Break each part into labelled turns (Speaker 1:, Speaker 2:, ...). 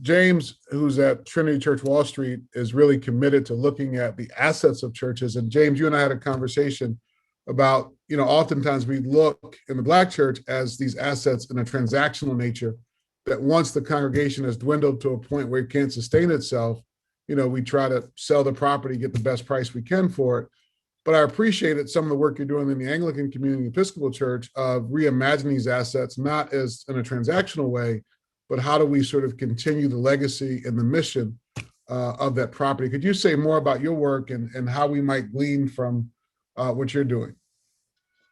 Speaker 1: James, who's at Trinity Church Wall Street, is really committed to looking at the assets of churches. And James, you and I had a conversation about, oftentimes we look in the Black church as these assets in a transactional nature, that once the congregation has dwindled to a point where it can't sustain itself, we try to sell the property, get the best price we can for it. But I appreciated some of the work you're doing in the Anglican Community Episcopal Church of reimagining these assets, not as in a transactional way, but how do we sort of continue the legacy and the mission of that property? Could you say more about your work and how we might glean from what you're doing?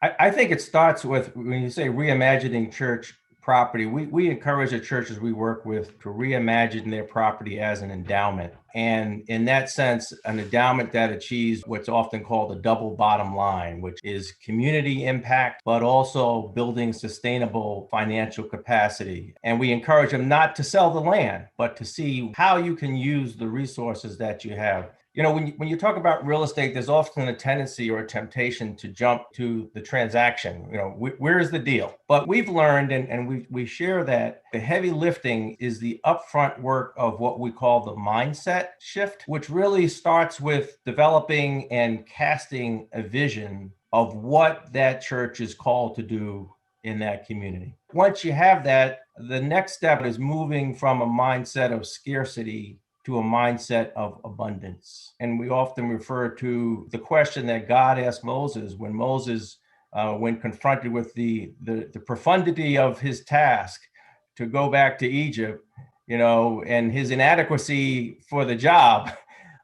Speaker 2: I think it starts with, when you say reimagining church property, we encourage the churches we work with to reimagine their property as an endowment. And in that sense, an endowment that achieves what's often called a double bottom line, which is community impact, but also building sustainable financial capacity. And we encourage them not to sell the land, but to see how you can use the resources that you have. When you talk about real estate, there's often a tendency or a temptation to jump to the transaction. Where's the deal? But we've learned, and we share that the heavy lifting is the upfront work of what we call the mindset shift, which really starts with developing and casting a vision of what that church is called to do in that community. Once you have that, the next step is moving from a mindset of scarcity to a mindset of abundance. And we often refer to the question that God asked Moses when Moses, when confronted with the profundity of his task to go back to Egypt, and his inadequacy for the job.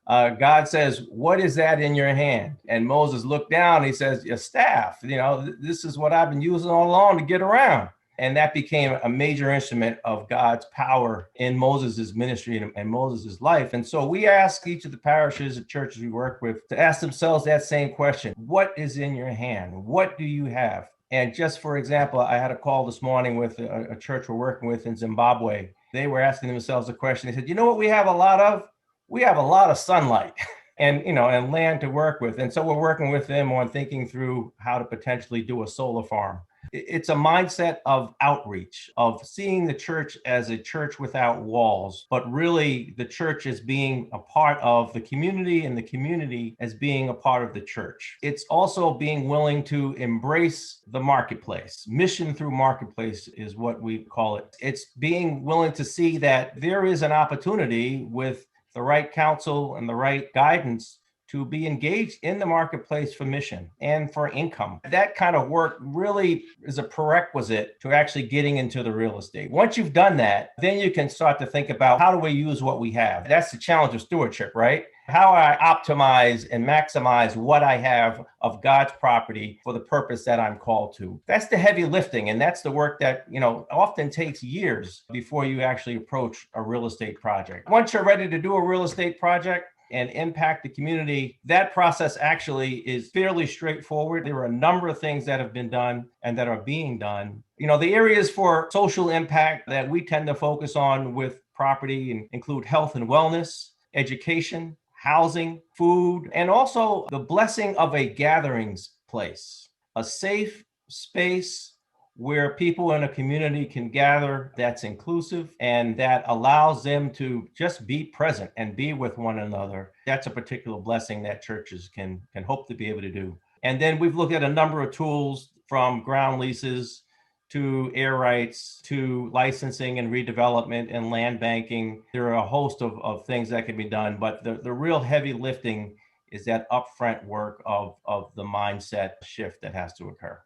Speaker 2: God says, "What is that in your hand?" And Moses looked down, he says, "A staff. This is what I've been using all along to get around." And that became a major instrument of God's power in Moses' ministry and Moses' life. And so we ask each of the parishes and churches we work with to ask themselves that same question. What is in your hand? What do you have? And just for example, I had a call this morning with a church we're working with in Zimbabwe. They were asking themselves a question. They said, "You know what we have a lot of? We have a lot of sunlight." and land to work with. And so we're working with them on thinking through how to potentially do a solar farm. It's a mindset of outreach, of seeing the church as a church without walls, but really the church as being a part of the community and the community as being a part of the church. It's also being willing to embrace the marketplace. Mission through marketplace is what we call it. It's being willing to see that there is an opportunity with the right counsel and the right guidance to be engaged in the marketplace for mission and for income. That kind of work really is a prerequisite to actually getting into the real estate. Once you've done that, then you can start to think about, how do we use what we have? That's the challenge of stewardship, right? How I optimize and maximize what I have of God's property for the purpose that I'm called to. That's the heavy lifting. And that's the work that, often takes years before you actually approach a real estate project. Once you're ready to do a real estate project and impact the community, that process actually is fairly straightforward. There are a number of things that have been done and that are being done. The areas for social impact that we tend to focus on with property include health and wellness, education, housing, food, and also the blessing of a gatherings place, a safe space where people in a community can gather that's inclusive and that allows them to just be present and be with one another. That's a particular blessing that churches can hope to be able to do. And then we've looked at a number of tools, from ground leases to air rights to licensing and redevelopment and land banking. There are a host of things that can be done, but the real heavy lifting is that upfront work of the mindset shift that has to occur.